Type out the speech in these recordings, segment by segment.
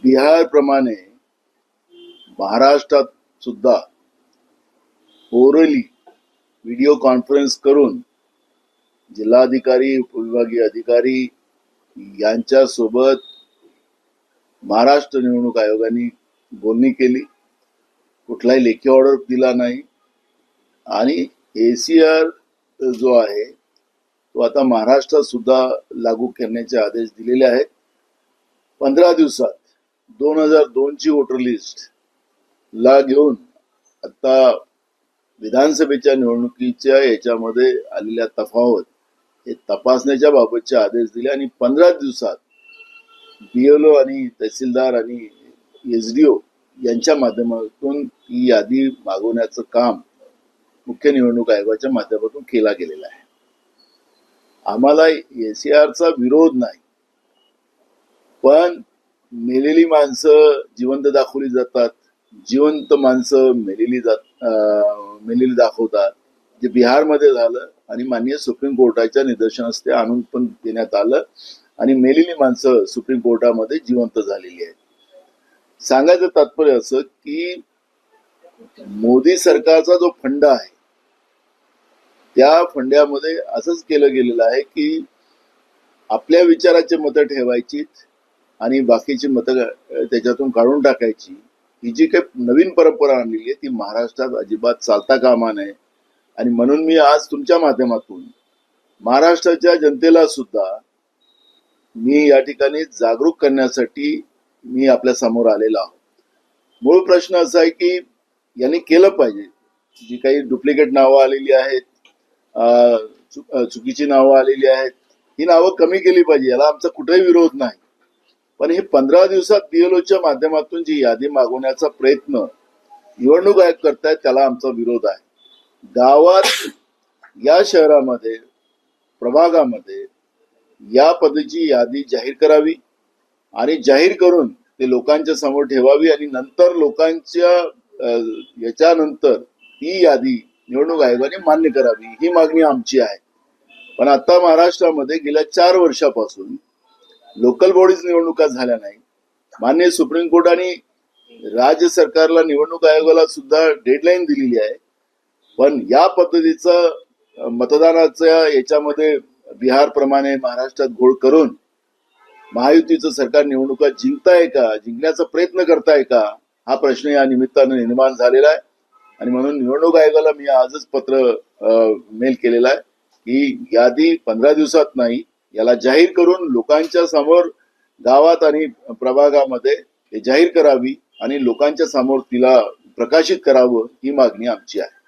बिहार प्रमाणे महाराष्ट्रात सुद्धा ओरली व्हिडिओ कॉन्फरन्स करून जिल्हाधिकारी, उपविभागीय अधिकारी यांच्यासोबत महाराष्ट्र निवडणूक आयोगाने बोलणी केली. कुठलाही लेखी ऑर्डर दिला नाही आणि एसीआर जो आहे तो आता महाराष्ट्रात सुद्धा लागू करण्याचे आदेश दिलेले आहेत. 15 दिवसात 2002 ची वोटर लिस्ट ला घेऊन आता विधानसभेच्या निवडणुकीच्या याच्यामध्ये आलेल्या तफावत हे तपासण्याच्या बाबतचे आदेश दिले आणि 15 दिवसात बीएलओ आणि तहसीलदार आणि एसडीओ यांच्या माध्यमातून ही यादी मागवण्याचं काम मुख्य निवडणूक आयोगाच्या माध्यमातून केला गेलेला आहे. आम्हाला एसीआरचा विरोध नाही, पण मेलेली माणसं जिवंत दाखवली जातात, जिवंत माणसं मेलेली दाखवतात. जे बिहारमध्ये झालं आणि माननीय सुप्रीम कोर्टाच्या निदर्शनास ते आणून पण देण्यात आलं आणि मेलेली माणसं सुप्रीम कोर्टामध्ये जिवंत झालेली आहेत. सांगायचं तात्पर्य असं की मोदी सरकारचा जो फंड आहे त्या फंड्यामध्ये असंच केलं गेलेलं आहे की आपल्या विचाराचे मतं ठेवायची आणि बाकीची मतं त्याच्यातून काढून टाकायची. ही जी काही नवीन परंपरा आणलेली आहे ती महाराष्ट्रात अजिबात चालता कामा नये आणि म्हणून मी आज तुमच्या माध्यमातून महाराष्ट्राच्या जनतेला सुद्धा मी या ठिकाणी जागरूक करण्यासाठी मी आपल्या समोर आलेलो आहोत. मूळ प्रश्न असा आहे की यांनी केलं पाहिजे. जी काही डुप्लिकेट नावं आलेली आहेत, चुकीची नावं आलेली आहेत, ही नावं कमी केली पाहिजे. याला आमचा कुठेही विरोध नाही. पण हे 15 दिवसात बीएलओच्या माध्यमातून जी यादी मागवण्याचा प्रयत्न निवडणूक आयोग करतायत त्याला आमचा विरोध आहे. गावात, या शहरामध्ये, प्रभागामध्ये या पद्धतीची यादी जाहीर करावी आणि जाहीर करून ते लोकांच्या समोर ठेवावी आणि नंतर लोकांच्या याच्यानंतर ही यादी निवडणूक आयोगाने मान्य करावी, ही मागणी आमची आहे. पण आता महाराष्ट्रामध्ये गेल्या 4 वर्षापासून लोकल बॉडीज निवडणुका झाल्या नाही. माननीय सुप्रीम कोर्टाने राज्य सरकारला, निवडणूक आयोगाला सुद्धा डेडलाईन दिलेली आहे. पण या पद्धतीचं मतदानाच्या याच्यामध्ये बिहार प्रमाणे महाराष्ट्रात घोळ करून महायुतीचं सरकार निवडणुका जिंकताय का, जिंकण्याचा प्रयत्न करताय का, हा प्रश्न या निमित्तानं निर्माण झालेला आहे. आणि म्हणून निवडणूक आयोगाला मी आजच पत्र मेल केलेला आहे की यादी 15 दिवसात नाही, याला जाहीर करून लोकांच्या समोर गावात आणि प्रभागामध्ये हे जाहीर करावी आणि लोकांच्या समोर तिला प्रकाशित करावं, ही मागणी आमची आहे.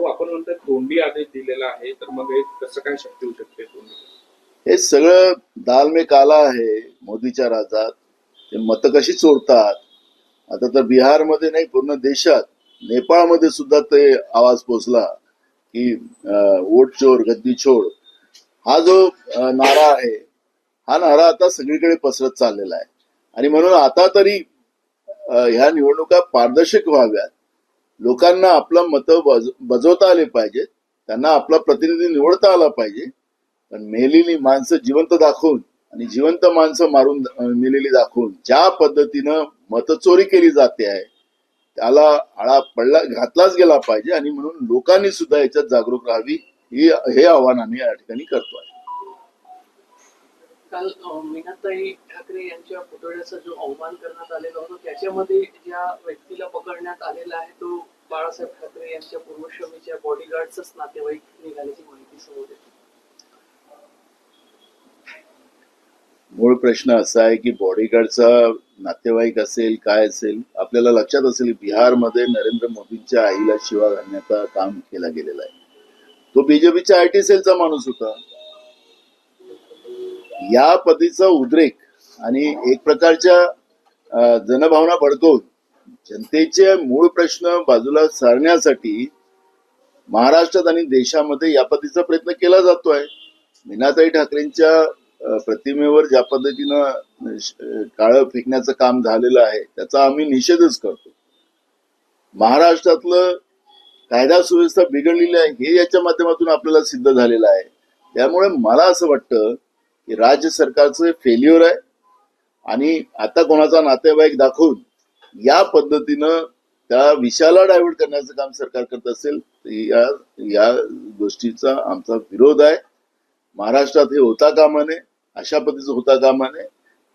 आपण म्हणतो तोंडी आदेश दिलेला आहे, तर मग हे कसं काय शक्य होऊ शकते? हे सगळं दाल में काला आहे मोदीच्या राज्यात. ते मतं कशी चोरतात. आता तर बिहारमध्ये नाही, पूर्ण देशात, नेपाळमध्ये सुद्धा ते आवाज पोचला की वोट चोर गद्दी छोड. हा जो नारा आहे, हा नारा आता सगळीकडे पसरत चाललेला आहे. आणि म्हणून आता तरी ह्या निवडणुका पारदर्शक व्हाव्यात, लोकांना आपलं मतं बजवता आले पाहिजेत, त्यांना आपला प्रतिनिधी निवडता आला पाहिजे. पण मेलेली माणसं जिवंत दाखवून आणि जिवंत माणसं मारून मेलेली दाखवून ज्या पद्धतीनं मतचोरी केली जाते आहे त्याला आळा घातलाच गेला पाहिजे. आणि म्हणून लोकांनी सुद्धा याच्यात जागरूक राहावी, हे आव्हान आम्ही या ठिकाणी करतोय. काल मीनाताई ठाकरे यांच्या पुतळ्याचा जो अवमान करण्यात आलेला होता त्याच्यामध्ये ज्या व्यक्तीला पकडण्यात आलेला आहे तो बाळासाहेब ठाकरे यांच्या पूर्वश्रमीच्या बॉडीगार्डचाच नातेवाईक निघाल्याची माहिती समोर येते. मूळ प्रश्न असा आहे की बॉडीगार्डचा नातेवाईक असेल काय असेल, आपल्याला लक्षात असेल बिहारमध्ये नरेंद्र मोदींच्या आईला शिवा घालण्याचं काम केलं गेलेलं आहे. तो बीजेपीच्या आयटी सेलचा माणूस होता. या पद्धतीचा उद्रेक आणि एक प्रकारच्या जनभावना भडकवून जनतेचे मूळ प्रश्न बाजूला सारण्यासाठी महाराष्ट्रात आणि देशामध्ये या पद्धतीचा प्रयत्न केला जातोय. मीनाताई ठाकरेंच्या प्रतिमेवर ज्या पद्धतीनं काळं फेकण्याचं काम झालेलं आहे त्याचा आम्ही निषेधच करतो. महाराष्ट्रातलं कायदा सुव्यवस्था बिघडलेली आहे हे याच्या माध्यमातून आपल्याला सिद्ध झालेलं आहे. त्यामुळे मला असं वाटतं की राज्य सरकारचं फेल्युअर आहे आणि आता कोणाचा नातेवाईक दाखवून या पद्धतीनं त्या विषयाला डायव्हर्ट करण्याचं काम सरकार करत असेल तर या गोष्टीचा आमचा विरोध आहे. महाराष्ट्रात हे होता कामा नये, अशा पद्धतीचं होता कामा नये.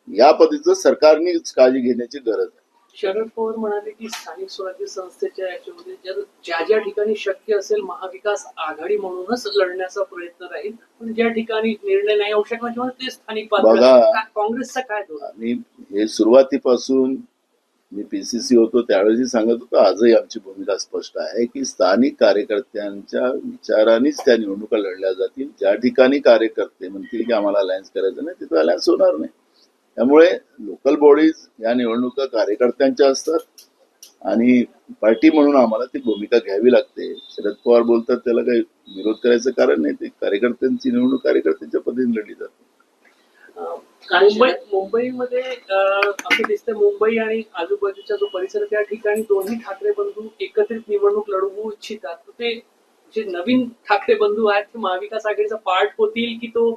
या पद्धतीचं सरकारनेच काळजी घेण्याची गरज आहे. शरद पवार म्हणाले की स्थानिक स्वराज्य संस्थेच्या याच्यामध्ये ज्या ज्या ठिकाणी शक्य असेल महाविकास आघाडी म्हणूनच लढण्याचा प्रयत्न राहील, पण ज्या ठिकाणी निर्णय नाही होऊ शकणार किंवा ते स्थानिक पातळीवर काँग्रेसचा काय धोरण? आणि हे सुरुवातीपासून मी पीसीसी होतो त्यावेळेस सांगत होतो, आजही आमची भूमिका स्पष्ट आहे की स्थानिक कार्यकर्त्यांच्या विचारानेच त्या निवडणुका लढल्या जातील. ज्या ठिकाणी कार्यकर्ते म्हणतील की आम्हाला अलायन्स करायचं नाही तिथं अलायन्स होणार नाही. त्यामुळे लोकल बॉडीज या निवडणुका कार्यकर्त्यांच्या असतात आणि पार्टी म्हणून आम्हाला ती भूमिका घ्यावी लागते. शरद पवार बोलतात त्याला काही विरोध करायचं कारण नाही, ते कार्यकर्त्यांची निवडणूक कार्यकर्त्यांच्या पद्धतीने लढली जाते. मुंबईमध्ये असं दिसतं, मुंबई आणि आजूबाजूचा जो परिसर त्या ठिकाणी दोन्ही ठाकरे बंधू एकत्रित निवडणूक लढवू इच्छितात. ते जे नवीन ठाकरे बंधू आहेत ते महाविकास आघाडीचा पार्ट होतील की तो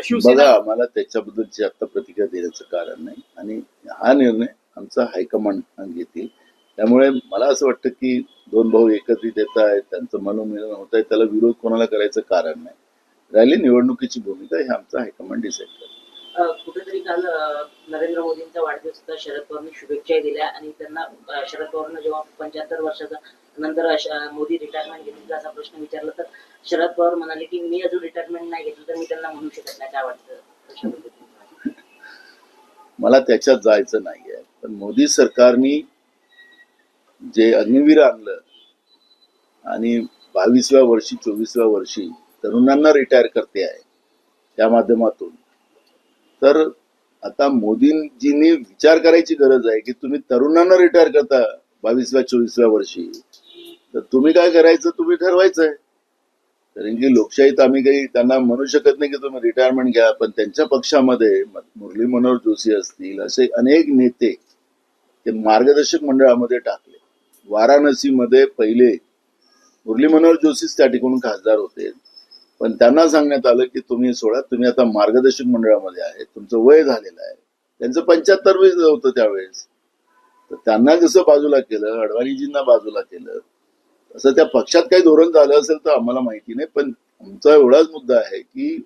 शिवसेना? बघा, आम्हाला त्याच्याबद्दलची आता प्रतिक्रिया देण्याचं कारण नाही आणि हा निर्णय आमचा हायकमांड घेतील. त्यामुळे मला असं वाटतं की दोन भाऊ एकत्रित येत आहेत, त्यांचं मनोमिलन होत आहे, त्याला विरोध कोणाला करायचं कारण नाही. राहिली निवडणुकीची भूमिका हे आमचा हायकमांड डिसाईड करतो. कुठेतरी काल नरेंद्र मोदींचा वाढदिवस होता, शरद पवारांनी शुभेच्छा दिल्या आणि त्यांना शरद पवारांना जेव्हा 75 वर्षाचा नंतर मोदी रिटायरमेंट घेतली असा प्रश्न विचारला तर शरद पवार म्हणाले की मी अजून रिटायरमेंट नाही घेतलं तर मी त्यांना म्हणू शकत नाही. काय वाटतं? मला त्याच्यात जायचं नाहीये, पण मोदी सरकारनी जे अग्निवीर आणलं आणि 22व्या वर्षी 24व्या वर्षी तरुणांना रिटायर करते आहे त्या माध्यमातून, तर आता मोदींजींनी विचार करायची गरज आहे की तुम्ही तरुणांना रिटायर करता 22व्या 24व्या वर्षी, तर तुम्ही काय करायचं तुम्ही ठरवायचं आहे. कारण की लोकशाहीत आम्ही काही त्यांना म्हणू शकत नाही की तुम्ही रिटायरमेंट घ्या. पण त्यांच्या पक्षामध्ये मुरली मनोहर जोशी असतील असे अनेक नेते ते मार्गदर्शक मंडळामध्ये टाकले. वाराणसीमध्ये पहिले मुरली मनोहर जोशीच त्या ठिकाणून खासदार होते, पण त्यांना सांगण्यात आलं की तुम्ही सोडा, तुम्ही आता मार्गदर्शक मंडळामध्ये आहे, तुमचं वय झालेलं आहे. त्यांचं 75 होतं त्यावेळेस, तर त्यांना जसं बाजूला केलं, अडवाणीजींना बाजूला केलं, तसं त्या पक्षात काही धोरण झालं असेल तर आम्हाला माहिती नाही. पण आमचा एवढाच मुद्दा आहे की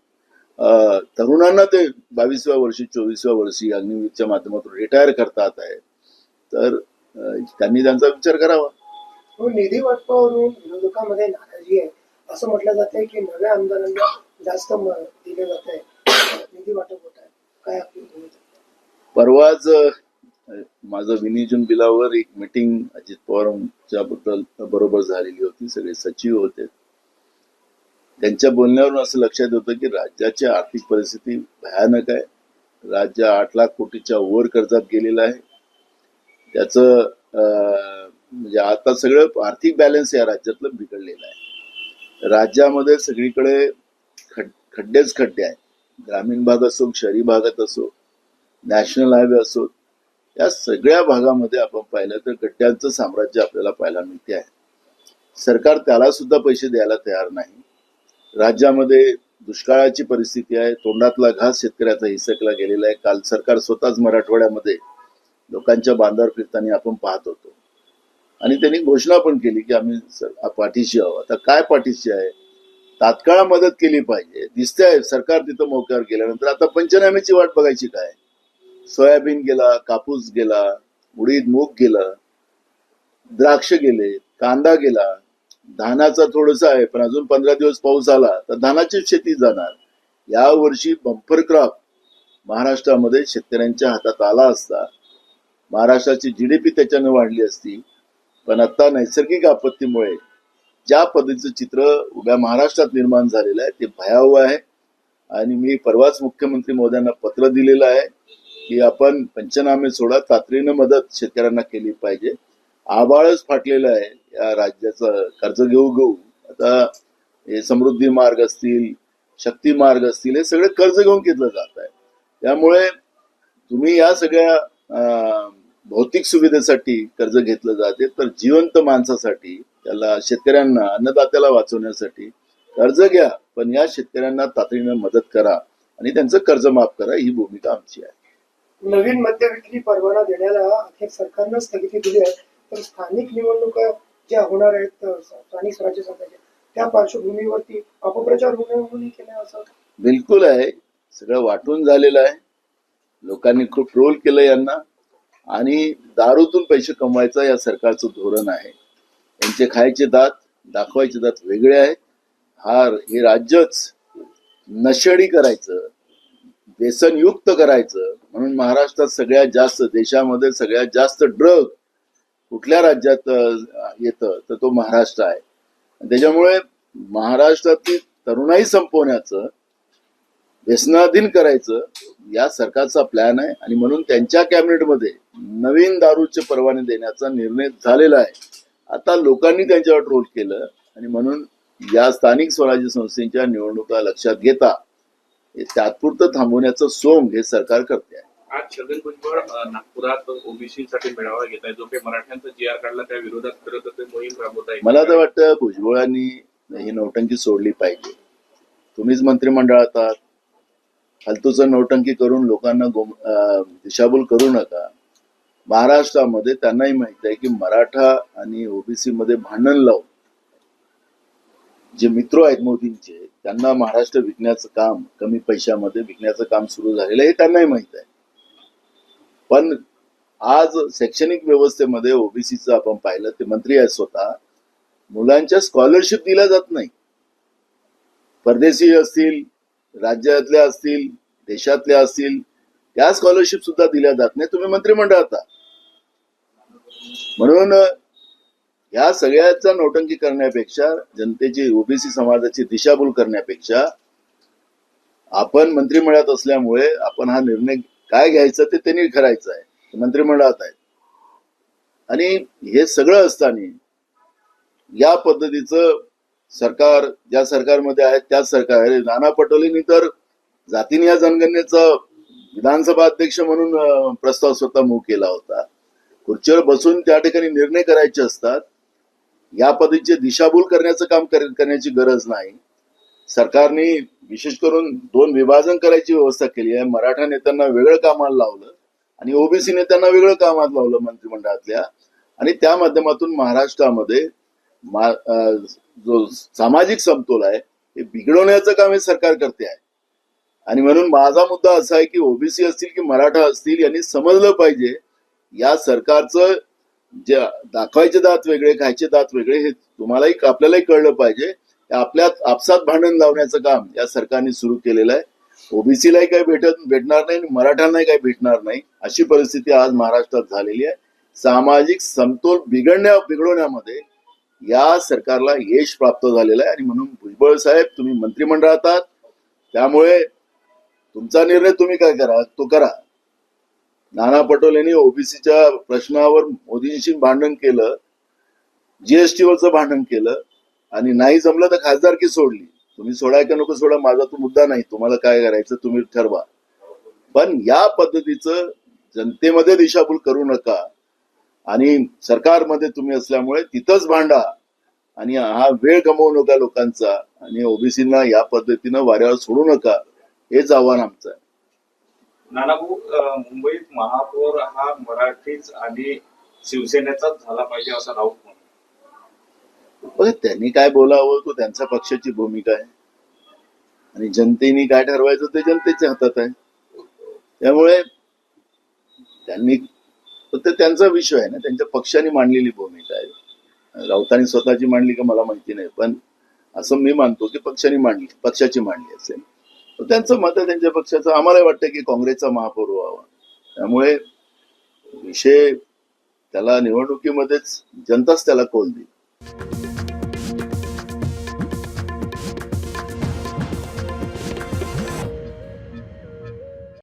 तरुणांना ते 22व्या वर्षी 24व्या वर्षी अग्निवीरच्या माध्यमातून रिटायर करतात आहे, तर त्यांनी त्यांचा विचार करावा. निधी वाटपावरून विरोधकांमध्ये नाराजी आहे असं म्हटलं जात आहे की नव्या आमदारांना जास्त दिले जात आहे, निधी वाटप होत आहे. काय आपली भूमिका? परवाच माझं विनियोजन बिलावर एक मीटिंग अजित पवारांच्या बरोबर झालेली होती. सगळे सचिव होते. त्यांच्या बोलण्यावरून असं लक्षात होतं की राज्याची आर्थिक परिस्थिती भयानक आहे. राज्य 8 लाख कोटीच्या वर कर्जात गेलेलं आहे. त्याचं म्हणजे आता सगळं आर्थिक बॅलन्स या राज्यातलं बिघडलेलं आहे. राज्यामध्ये सगळीकडे खड्डेच खड्डे आहेत. ग्रामीण भाग असो, शहरी भागात असो, नॅशनल हायवे असो, या सगळ्या भागामध्ये आपण पाहिलं तर गड्ड्यांचं साम्राज्य आपल्याला पाहायला मिळते आहे. सरकार त्याला सुद्धा पैसे द्यायला तयार नाही. राज्यामध्ये दुष्काळाची परिस्थिती आहे. तोंडातला घास शेतकऱ्याचा हिसकला गेलेला आहे. काल सरकार स्वतःच मराठवाड्यामध्ये लोकांच्या बांधावर फिरताना आपण पाहत होतो आणि त्यांनी घोषणा पण केली की आम्ही पाठीशी आहोत. आता काय पाठीशी आहे? तात्काळ मदत केली पाहिजे. दिसतंय सरकार तिथं मोक्यावर गेल्यानंतर आता पंचनाम्याची वाट बघायची काय? सोयाबीन गेला, कापूस गेला, उडीद मूग गेला, द्राक्ष गेले, कांदा गेला, धानाचा थोडंसं आहे पण अजून 15 दिवस पाऊस आला तर धानाची शेती जाणार. या वर्षी बंपर क्रॉप महाराष्ट्रामध्ये शेतकऱ्यांच्या हातात आला असता, महाराष्ट्राची जीडीपी त्याच्याने वाढली असती. पण आता नैसर्गिक आपत्तीमुळे ज्या पद्धतीचं चित्र उभ्या महाराष्ट्रात निर्माण झालेलं आहे ते भयावह आहे. आणि मी परवाच मुख्यमंत्री महोदयांना पत्र दिलेलं आहे की आपण पंचनामे सोडा, तातडीनं मदत शेतकऱ्यांना केली पाहिजे. आभाळच फाटलेलं आहे या राज्याचं. कर्ज घेऊ आता हे समृद्धी मार्ग असतील, शक्ती मार्ग असतील, हे सगळे कर्ज घेऊन घेतलं जात आहे. त्यामुळे तुम्ही या सगळ्या भौतिक सुविधेसाठी कर्ज घेतलं जाते, तर जिवंत माणसासाठी, त्याला शेतकऱ्यांना, अन्नदात्याला वाचवण्यासाठी कर्ज घ्या, पण या शेतकऱ्यांना तातडीनं मदत करा आणि त्यांचं कर्ज माफ करा. ही भूमिका आमची आहे. नवीन मद्य विक्री परवाना देण्याला अखेर सरकारनं स्थगिती दिली आहे. तर स्थानिक निवडणुका ज्या होणार आहेत स्थानिक स्वराज्य संस्थांच्या, त्या पार्श्वभूमीवरती अपप्रचार होणे म्हणून केलं असं बिलकुल आहे. सगळं वाटून झालेलं आहे. लोकांनी खूप ट्रोल केलं यांना आणि दारूतून पैसे कमवायचं या सरकारचं धोरण आहे. यांचे खायचे दात दाखवायचे दात वेगळे आहेत. हे राज्यच नशेडी करायचं, व्यसनयुक्त करायचं म्हणून महाराष्ट्रात सगळ्यात जास्त, देशामध्ये सगळ्यात जास्त ड्रग कुठल्या राज्यात येतं तर तो महाराष्ट्र आहे. त्याच्यामुळे महाराष्ट्रातील तरुणाई संपवण्याचं, व्यसनाधीन करायचं या सरकारचा प्लॅन आहे आणि म्हणून त्यांच्या कॅबिनेटमध्ये नवीन दारूचे परवाने देण्याचा निर्णय झालेला आहे. आता लोकांनी त्यांच्यावर ट्रोल केलं आणि म्हणून या स्थानिक स्वराज्य संस्थेच्या निवडणुका लक्षात घेता हे तात्पुरतं थांबवण्याचं सोंग हे सरकार करते आहे. आज छगन भुजबळ नागपुरात ओबीसीसाठी मेळावा घेत आहे. जो काही मराठ्यांचा जी.आर. काढला त्या विरोधात करत ते मोहीम राबवत आहे. मला तर वाटतं भुजबळांनी ही नौटंकी सोडली पाहिजे. तुम्हीच मंत्रिमंडळात आहात. फालतूचं नौटंकी करून लोकांना दिशाभूल करू नका. महाराष्ट्रामध्ये त्यांनाही माहित आहे की मराठा आणि ओबीसी मध्ये भांडण लावून जे मित्र आहेत मोदींचे त्यांना महाराष्ट्र विकण्याचं काम, कमी पैशामध्ये विकण्याचं काम सुरू झालेलं आहे हे त्यांनाही माहित आहे. पण आज शैक्षणिक व्यवस्थेमध्ये ओबीसीचं आपण पाहिलं, ते मंत्री आहेत स्वतः, मुलांच्या स्कॉलरशिप दिल्या जात नाही. परदेशी असतील, राज्यातल्या असतील, देशातल्या असतील, त्या स्कॉलरशिप सुद्धा दिल्या जात नाही. तुम्ही मंत्रिमंडळात आहात. म्हणून या सगळ्याचा नौटंकी करण्यापेक्षा, जनतेची, ओबीसी समाजाची दिशाभूल करण्यापेक्षा आपण मंत्रिमंडळात असल्यामुळे आपण हा निर्णय काय घ्यायचा ते त्यांनी करायचं आहे. मंत्रिमंडळात आहेत आणि हे सगळं असताना या पद्धतीचं सरकार ज्या सरकारमध्ये आहेत त्याच सरकार, नाना पटोलेंनी तर जातीनिहाय जनगणनेचा विधानसभा अध्यक्ष म्हणून प्रस्ताव स्वतः मूव केला होता. खुर्चीवर बसून त्या ठिकाणी निर्णय करायचे असतात. या पद्धतीचे दिशाभूल करण्याचं काम करण्याची गरज नाही. सरकारने विशेष करून 2 विभाजन करायची व्यवस्था केली आहे. मराठा नेत्यांना वेगळं कामाला लावलं आणि ओबीसी नेत्यांना वेगळं कामात लावलं मंत्रिमंडळातल्या, आणि त्या माध्यमातून महाराष्ट्रामध्ये जो सामाजिक समतोल आहे हे बिघडवण्याचं काम हे सरकार करते आहे. आणि म्हणून माझा मुद्दा असा आहे की ओबीसी असतील की मराठा असतील यांनी समजलं पाहिजे या सरकारचं जे दाखवायचे दात वेगळे, खायचे दात वेगळे हे तुम्हालाही, आपल्यालाही कळलं पाहिजे. आपल्यात आपसात भांडण लावण्याचं काम या सरकारने सुरू केलेलं आहे. ओबीसीलाही काही भेटणार नाही, मराठ्यांनाही काही भेटणार नाही, अशी परिस्थिती आज महाराष्ट्रात झालेली आहे. सामाजिक समतोल बिघडवण्यामध्ये या सरकारला यश प्राप्त झालेलं आहे आणि म्हणून भुजबळ साहेब, तुम्ही मंत्रिमंडळात आहात, त्यामुळे तुमचा निर्णय तुम्ही काय करा तो करा. नाना पटोलेंनी ओबीसीच्या प्रश्नावर मोदींशी भांडण केलं, जीएसटी वरचं भांडण केलं आणि नाही जमलं तर खासदारकी सोडली. तुम्ही सोडाय का नको सोडा माझा तो मुद्दा नाही, तुम्हाला काय करायचं तुम्ही ठरवा. पण या पद्धतीचं जनतेमध्ये दिशाभूल करू नका आणि सरकारमध्ये तुम्ही असल्यामुळे तिथंच भांडा आणि हा वेळ गमवू नका लोकांचा आणि ओबीसींना या पद्धतीनं वाऱ्यावर सोडू नका, हेच आव्हान आमचं आहे. नानाभाऊ, मुंबईत महापौर हा मराठीच आणि शिवसेनेचाच झाला पाहिजे असं राऊत म्हणतो. बघा, त्यांनी काय बोलावं तो त्यांच्या पक्षाची भूमिका आहे आणि जनतेने काय ठरवायचं ते जनतेच्या हातात आहे. त्यामुळे त्यांनी, ते त्यांचा विषय आहे ना, त्यांच्या पक्षाने मांडलेली भूमिका आहे. राऊतांनी स्वतःची मांडली का मला माहिती नाही, पण असं मी मानतो की पक्षाची मांडली असेल तर त्यांचं मत आहे त्यांच्या पक्षाचं. आम्हाला वाटतं की काँग्रेसचा महापौर व्हावा. त्यामुळे विषय त्याला निवडणुकीमध्येच जनताच त्याला कौल देईल.